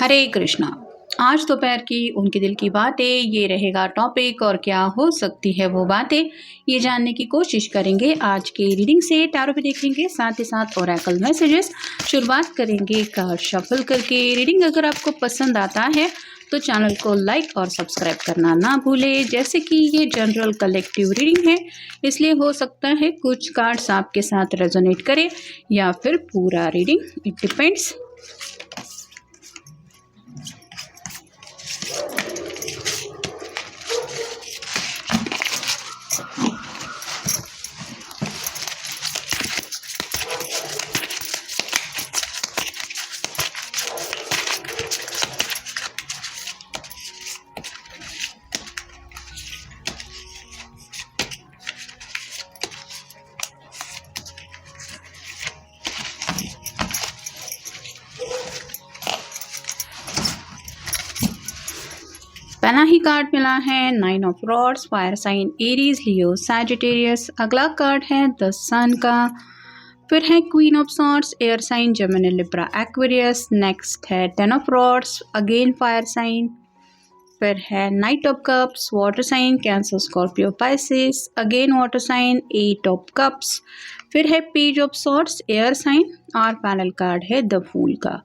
हरे कृष्णा। आज दोपहर की उनके दिल की बातें ये रहेगा टॉपिक और क्या हो सकती है वो बातें ये जानने की कोशिश करेंगे। आज के रीडिंग से टैरो भी देखेंगे, साथ ही साथ ओरेकल मैसेजेस। शुरुआत करेंगे कार्ड शफल करके। रीडिंग अगर आपको पसंद आता है तो चैनल को लाइक और सब्सक्राइब करना ना भूलें। जैसे कि ये जनरल कलेक्टिव रीडिंग है, इसलिए हो सकता है कुछ कार्ड्स आपके साथ रेजोनेट करें या फिर पूरा रीडिंग, इट डिपेंड्स। पहला ही कार्ड मिला है nine of rods, fire sign Aries, Leo, Sagittarius. अगला कार्ड है द सन का। फिर है queen of swords, air sign Gemini, Libra, Aquarius. Next है ten of rods, again fire sign. फिर है knight of cups, water sign, Cancer, Scorpio, Pisces, again water sign, eight of cups. फिर है page of swords, air sign, और panel card है the fool का।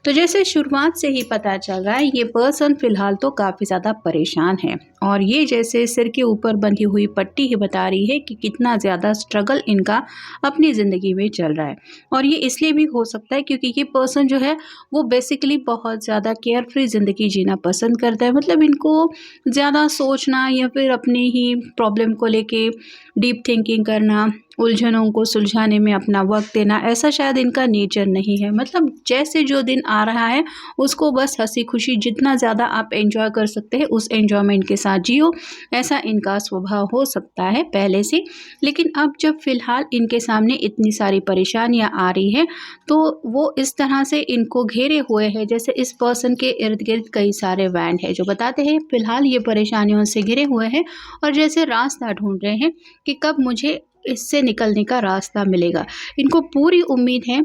तो जैसे शुरुआत से ही पता चल रहा है ये पर्सन फिलहाल तो काफ़ी ज़्यादा परेशान है, और ये जैसे सिर के ऊपर बंधी हुई पट्टी ही बता रही है कि कितना ज़्यादा स्ट्रगल इनका अपनी ज़िंदगी में चल रहा है। और ये इसलिए भी हो सकता है क्योंकि ये पर्सन जो है वो बेसिकली बहुत ज़्यादा केयर फ्री ज़िंदगी जीना पसंद करता है। मतलब इनको ज़्यादा सोचना या फिर अपनी ही प्रॉब्लम को लेके डीप थिंकिंग करना, उलझनों को सुलझाने में अपना वक्त देना, ऐसा शायद इनका नेचर नहीं है। मतलब जैसे जो दिन आ रहा है उसको बस हंसी खुशी जितना ज़्यादा आप एंजॉय कर सकते हैं उस एंजॉयमेंट के साथ जियो, ऐसा इनका स्वभाव हो सकता है पहले से। लेकिन अब जब फिलहाल इनके सामने इतनी सारी परेशानियां आ रही है तो वो इस तरह से इनको घेरे हुए हैं जैसे इस पर्सन के इर्द गिर्द कई सारे बैंड है जो बताते हैं फिलहाल ये परेशानियों से घिरे हुए हैं और जैसे रास्ता ढूंढ रहे हैं कि कब मुझे इससे निकलने का रास्ता मिलेगा। इनको पूरी उम्मीद है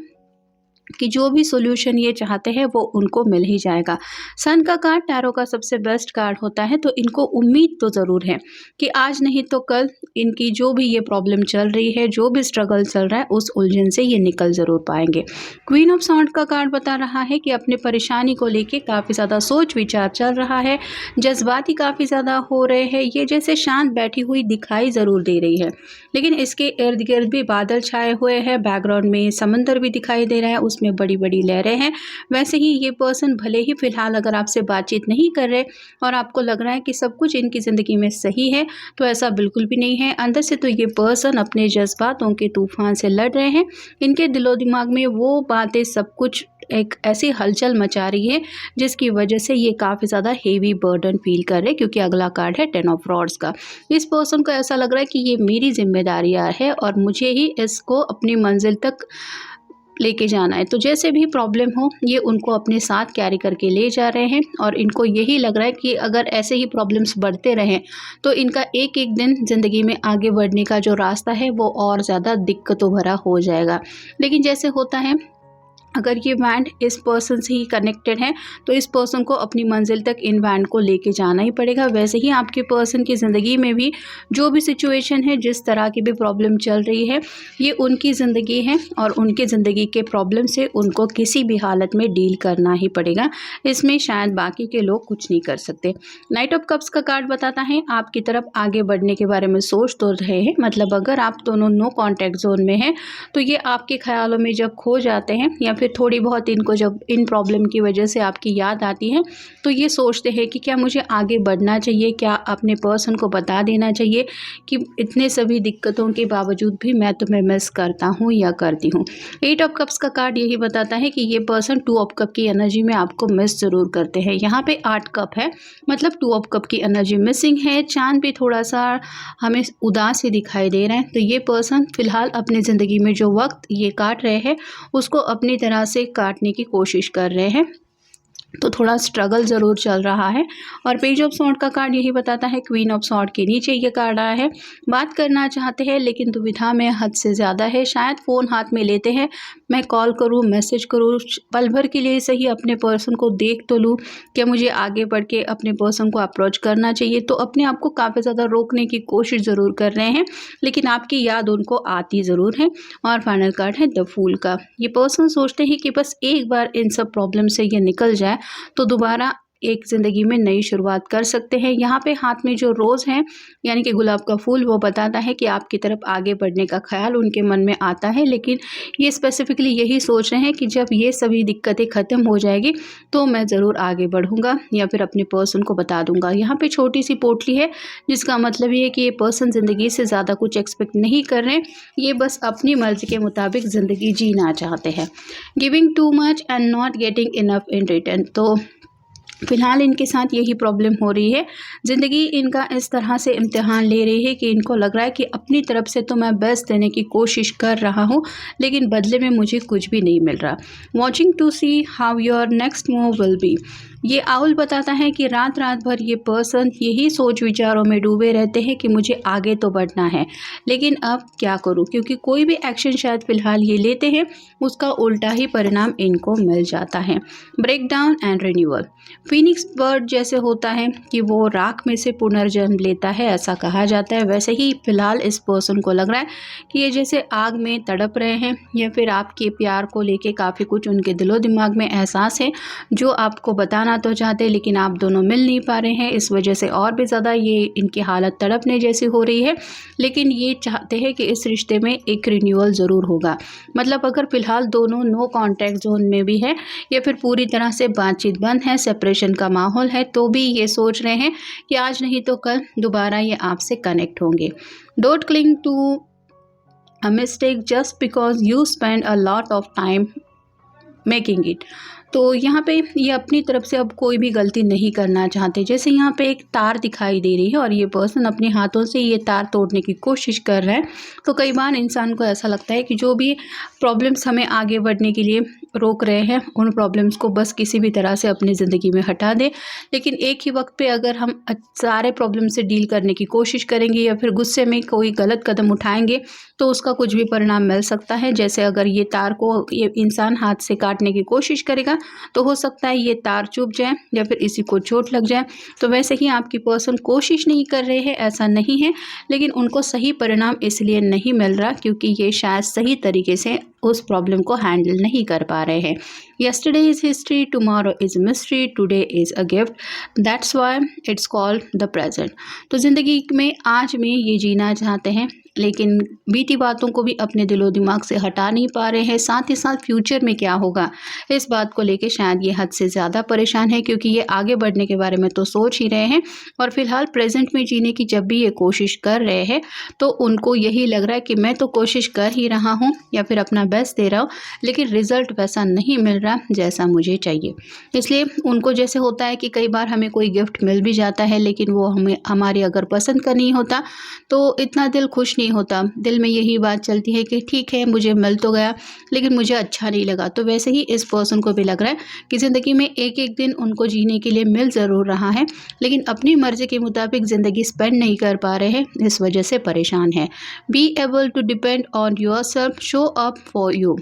कि जो भी सॉल्यूशन ये चाहते हैं वो उनको मिल ही जाएगा। सन का कार्ड टैरो का सबसे बेस्ट कार्ड होता है, तो इनको उम्मीद तो ज़रूर है कि आज नहीं तो कल इनकी जो भी ये प्रॉब्लम चल रही है, जो भी स्ट्रगल चल रहा है, उस उलझन से ये निकल ज़रूर पाएंगे। क्वीन ऑफ सॉर्ड का कार्ड बता रहा है कि अपने परेशानी को लेके काफ़ी ज़्यादा सोच विचार चल रहा है, जज्बाती काफ़ी ज़्यादा हो रहे हैं। ये जैसे शांत बैठी हुई दिखाई ज़रूर दे रही है, लेकिन इसके इर्द गिर्द भी बादल छाए हुए हैं, बैकग्राउंड में समंदर भी दिखाई दे रहा है, उसमें बड़ी बड़ी लहरें हैं। वैसे ही ये पर्सन भले ही फिलहाल अगर आपसे बातचीत नहीं कर रहे और आपको लग रहा है कि सब कुछ इनकी ज़िंदगी में सही है, तो ऐसा बिल्कुल भी नहीं है। अंदर से तो ये पर्सन अपने जज्बातों के तूफान से लड़ रहे हैं। इनके दिलो दिमाग में वो बातें सब कुछ एक ऐसी हलचल मचा रही है जिसकी वजह से ये काफ़ी ज़्यादा हेवी बर्डन फील कर रहे हैं, क्योंकि अगला कार्ड है टेन ऑफ रॉड्स का। इस पर्सन को ऐसा लग रहा है कि ये मेरी जिम्मेदारियाँ है और मुझे ही इसको अपनी मंजिल तक लेके जाना है। तो जैसे भी प्रॉब्लम हो ये उनको अपने साथ कैरी करके ले जा रहे हैं, और इनको यही लग रहा है कि अगर ऐसे ही प्रॉब्लम्स बढ़ते रहें तो इनका एक एक दिन ज़िंदगी में आगे बढ़ने का जो रास्ता है वो और ज़्यादा दिक्कतों भरा हो जाएगा। लेकिन जैसे होता है अगर ये बैंड इस पर्सन से ही कनेक्टेड है तो इस पर्सन को अपनी मंजिल तक इन बैंड को लेके जाना ही पड़ेगा। वैसे ही आपके पर्सन की ज़िंदगी में भी जो भी सिचुएशन है, जिस तरह की भी प्रॉब्लम चल रही है, ये उनकी ज़िंदगी है और उनके ज़िंदगी के प्रॉब्लम से उनको किसी भी हालत में डील करना ही पड़ेगा। इसमें शायद बाकी के लोग कुछ नहीं कर सकते। नाइट ऑफ कप्स का कार्ड बताता है आपकी तरफ आगे बढ़ने के बारे में सोच तो रहे हैं। मतलब अगर आप दोनों नो कॉन्टैक्ट जोन में हैं तो ये आपके ख्यालों में जब खो जाते हैं या फिर थोड़ी बहुत इनको जब इन प्रॉब्लम की वजह से आपकी याद आती है तो ये सोचते हैं कि क्या मुझे आगे बढ़ना चाहिए, क्या अपने पर्सन को बता देना चाहिए कि इतने सभी दिक्कतों के बावजूद भी मैं तुम्हें मिस करता हूँ या करती हूँ। एट ऑफ कप्स का कार्ड यही बताता है कि ये पर्सन टू ऑफ कप की एनर्जी में आपको मिस ज़रूर करते हैं। यहाँ पे 8 कप है, मतलब 2 ऑफ कप की एनर्जी मिसिंग है। चांद भी थोड़ा सा हमें उदास ही दिखाई दे रहे हैं। तो ये पर्सन फिलहाल अपनी ज़िंदगी में जो वक्त ये काट रहे हैं उसको अपनी तरह से काटने की कोशिश कर रहे हैं। तो थोड़ा स्ट्रगल ज़रूर चल रहा है। और पेज ऑफ सॉर्ड का कार्ड यही बताता है, क्वीन ऑफ सॉर्ड के नीचे ये कार्ड आया है। बात करना चाहते हैं लेकिन दुविधा में हद से ज़्यादा है। शायद फ़ोन हाथ में लेते हैं, मैं कॉल करूं, मैसेज करूं, पल भर के लिए सही अपने पर्सन को देख तो लूं, क्या मुझे आगे बढ़ के अपने पर्सन को अप्रोच करना चाहिए। तो अपने आप को काफ़ी ज़्यादा रोकने की कोशिश ज़रूर कर रहे हैं, लेकिन आपकी याद उनको आती ज़रूर है। और फाइनल कार्ड है द फूल का। ये पर्सन सोचते हैं कि बस एक बार इन सब प्रॉब्लम से ये निकल जाए तो दोबारा एक ज़िंदगी में नई शुरुआत कर सकते हैं। यहाँ पे हाथ में जो रोज़ है यानी कि गुलाब का फूल, वो बताता है कि आपकी तरफ आगे बढ़ने का ख्याल उनके मन में आता है, लेकिन ये स्पेसिफिकली यही सोच रहे हैं कि जब ये सभी दिक्कतें ख़त्म हो जाएगी तो मैं ज़रूर आगे बढ़ूँगा या फिर अपने पर्सन को बता दूँगा। यहाँ पे छोटी सी पोटली है, जिसका मतलब ये है कि ये पर्सन ज़िंदगी से ज़्यादा कुछ एक्सपेक्ट नहीं कर रहे, ये बस अपनी मर्ज़ी के मुताबिक ज़िंदगी जीना चाहते हैं। Giving too much and not getting enough in return. तो फिलहाल इनके साथ यही प्रॉब्लम हो रही है। ज़िंदगी इनका इस तरह से इम्तिहान ले रही है कि इनको लग रहा है कि अपनी तरफ से तो मैं बेस्ट देने की कोशिश कर रहा हूँ, लेकिन बदले में मुझे कुछ भी नहीं मिल रहा। Watching to see how your next move will be. ये आउल बताता है कि रात रात भर ये पर्सन यही सोच विचारों में डूबे रहते हैं कि मुझे आगे तो बढ़ना है, लेकिन अब क्या करूं, क्योंकि कोई भी एक्शन शायद फ़िलहाल ये लेते हैं उसका उल्टा ही परिणाम इनको मिल जाता है। Break down and renewal. Phoenix bird जैसे होता है कि वो राख में से पुनर्जन्म लेता है, ऐसा कहा जाता है। वैसे ही फ़िलहाल इस पर्सन को लग रहा है कि ये जैसे आग में तड़प रहे हैं, या फिर आपके प्यार को लेके काफ़ी कुछ उनके दिलो दिमाग में एहसास है जो आपको बताना तो चाहते हैं, लेकिन आप दोनों मिल नहीं पा रहे हैं। इस वजह से और भी ज़्यादा ये इनकी हालत तड़पने जैसी हो रही है, लेकिन ये चाहते हैं कि इस रिश्ते में एक रिन्यूअल ज़रूर होगा। मतलब अगर फ़िलहाल दोनों नो कॉन्टैक्ट जोन में भी है या फिर पूरी तरह से बातचीत बंद है, सेपरेशन का माहौल है, तो भी ये सोच रहे हैं कि आज नहीं तो कल दोबारा ये आपसे कनेक्ट होंगे। Don't cling to a mistake just because you spend a lot of time making it. तो यहाँ पे ये अपनी तरफ से अब कोई भी गलती नहीं करना चाहते। जैसे यहाँ पे एक तार दिखाई दे रही है और ये पर्सन अपने हाथों से ये तार तोड़ने की कोशिश कर रहा है। तो कई बार इंसान को ऐसा लगता है कि जो भी प्रॉब्लम्स हमें आगे बढ़ने के लिए रोक रहे हैं, उन प्रॉब्लम्स को बस किसी भी तरह से अपनी ज़िंदगी में हटा दें। लेकिन एक ही वक्त पे अगर हम सारे प्रॉब्लम से डील करने की कोशिश करेंगे या फिर गुस्से में कोई गलत कदम उठाएंगे तो उसका कुछ भी परिणाम मिल सकता है। जैसे अगर ये तार को ये इंसान हाथ से काटने की कोशिश करेगा तो हो सकता है ये तार चुभ जाए या फिर इसी को चोट लग जाए। तो वैसे ही आपकी पर्सन कोशिश नहीं कर रहे हैं, ऐसा नहीं है, लेकिन उनको सही परिणाम इसलिए नहीं मिल रहा क्योंकि ये शायद सही तरीके से उस प्रॉब्लम को हैंडल नहीं कर पा रहे हैं। Yesterday is history, tomorrow is mystery, today is a gift, that's why it's called the present। तो ज़िंदगी में आज में ये जीना चाहते हैं, लेकिन बीती बातों को भी अपने दिलो दिमाग से हटा नहीं पा रहे हैं। साथ ही साथ फ्यूचर में क्या होगा इस बात को लेके शायद ये हद से ज़्यादा परेशान है, क्योंकि ये आगे बढ़ने के बारे में तो सोच ही रहे हैं और फिलहाल प्रेजेंट में जीने की जब भी ये कोशिश कर रहे हैं तो उनको यही लग रहा है कि मैं तो कोशिश कर ही रहा हूँ या फिर अपना बेस्ट दे रहा हूँ, लेकिन रिज़ल्ट वैसा नहीं मिल रहा जैसा मुझे चाहिए। इसलिए उनको जैसे होता है कि कई बार हमें कोई गिफ्ट मिल भी जाता है, लेकिन वो हमें हमारी अगर पसंद का नहीं होता तो इतना दिल खुश नहीं होता। दिल में यही बात चलती है कि ठीक है मुझे मिल तो गया लेकिन मुझे अच्छा नहीं लगा। तो वैसे ही इस पर्सन को भी लग रहा है कि ज़िंदगी में एक एक दिन उनको जीने के लिए मिल ज़रूर रहा है, लेकिन अपनी मर्ज़ी के मुताबिक ज़िंदगी स्पेंड नहीं कर पा रहे हैं, इस वजह से परेशान है। Be able to depend on yourself, show up for you.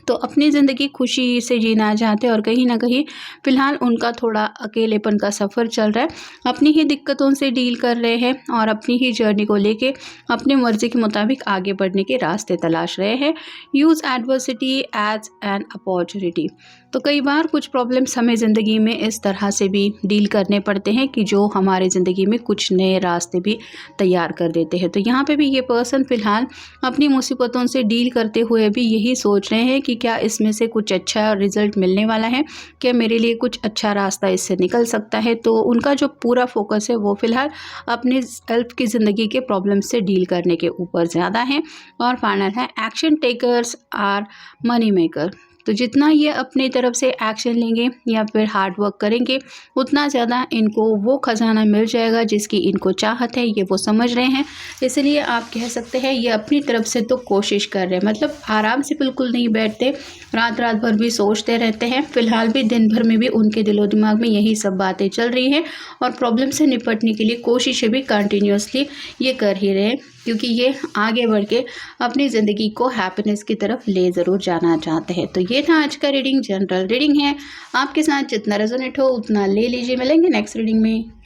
तो अपनी ज़िंदगी खुशी से जीना चाहते हैं और कहीं ना कहीं फ़िलहाल उनका थोड़ा अकेलेपन का सफ़र चल रहा है। अपनी ही दिक्कतों से डील कर रहे हैं और अपनी ही जर्नी को लेके अपने मर्ज़ी के मुताबिक आगे बढ़ने के रास्ते तलाश रहे हैं। Use adversity as an opportunity. तो कई बार कुछ प्रॉब्लम्स हमें ज़िंदगी में इस तरह से भी डील करने पड़ते हैं कि जो हमारे ज़िंदगी में कुछ नए रास्ते भी तैयार कर देते हैं। तो यहाँ पे भी ये पर्सन फ़िलहाल अपनी मुसीबतों से डील करते हुए भी यही सोच रहे हैं कि क्या इसमें से कुछ अच्छा रिज़ल्ट मिलने वाला है, क्या मेरे लिए कुछ अच्छा रास्ता इससे निकल सकता है। तो उनका जो पूरा फोकस है वो फ़िलहाल अपने सेल्फ की ज़िंदगी के प्रॉब्लम से डील करने के ऊपर ज़्यादा है। और फाइनल है action takers are money maker. तो जितना ये अपनी तरफ से एक्शन लेंगे या फिर हार्ड वर्क करेंगे, उतना ज़्यादा इनको वो खजाना मिल जाएगा जिसकी इनको चाहत है, ये वो समझ रहे हैं। इसलिए आप कह सकते हैं ये अपनी तरफ से तो कोशिश कर रहे हैं, मतलब आराम से बिल्कुल नहीं बैठते, रात रात भर भी सोचते रहते हैं। फिलहाल भी दिन भर में भी उनके दिलो दिमाग में यही सब बातें चल रही हैं और प्रॉब्लम से निपटने के लिए कोशिशें भी कंटिन्यूसली ये कर ही रहे हैं, क्योंकि ये आगे बढ़ के अपनी ज़िंदगी को हैप्पीनेस की तरफ ले ज़रूर जाना चाहते हैं। तो ये था आज का रीडिंग, जनरल रीडिंग है, आपके साथ जितना रेजोनेट हो उतना ले लीजिए। मिलेंगे नेक्स्ट रीडिंग में।